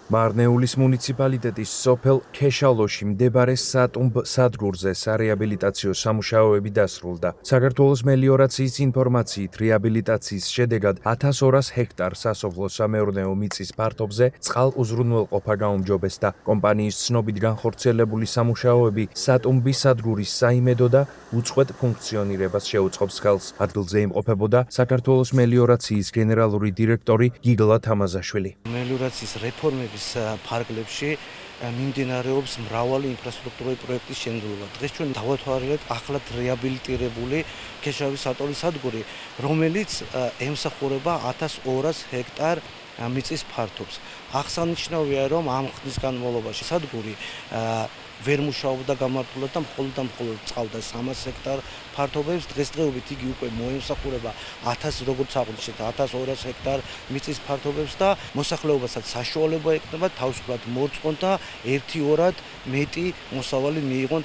მარნეულის მუნიციპალიტეტის სოფელ ქეშალოში მდებარე სატუმბ სადგურზე სარეაბილიტაციო სამუშაოები დასრულდა. საქართველოს მელიორაციის ინფორმაციით, რეაბილიტაციის შედეგად 1200 ჰექტარ სასოფლო-სამეურნეო მიწის ფართობზე წყალუზრუნველყოფა გაუმჯობეს და კომპანიის ცნობით განხორციელებული სამუშაოები სატუმბის სადგურის საიმედო და უწყვეტ ფუნქციონირებას შეუწყობს ხელს. ადგილზე იმყოფებოდა საქართველოს მელიორაციის გენერალური დირექტორი გიგლა თამაზაშვილი. მელიორაციის რეფორმების ფარგლებში მიმდინარეობს მრავალი ინფრასტრუქტურული პროექტის შემდგროვა. დღეს ჩვენ დავათვალიერეთ ახლად რეაბილიტირებული ქეშავის სატოლის სადგური, რომელიც ემსახურება 1200 ჰექტარ მიწის ფართობს. აღსანიშნავია, რომ ამ ხნის განმავლობაში სადგური ვერ მუშაობდა გამართულად და მხოლოდ წყავდა 300 ჰექტარ ფართობებს. დღესდღეობით იგი უკვე მოემსახურება 1000 როგორც აღვნიშნეთ 1200 ჰექტარ მიწის ფართობებს და მოსახლეობასაც საშუალება ექნება თავისუფლად მორწყვონ და 1-2-რად მეტი მოსავალი მიიღონ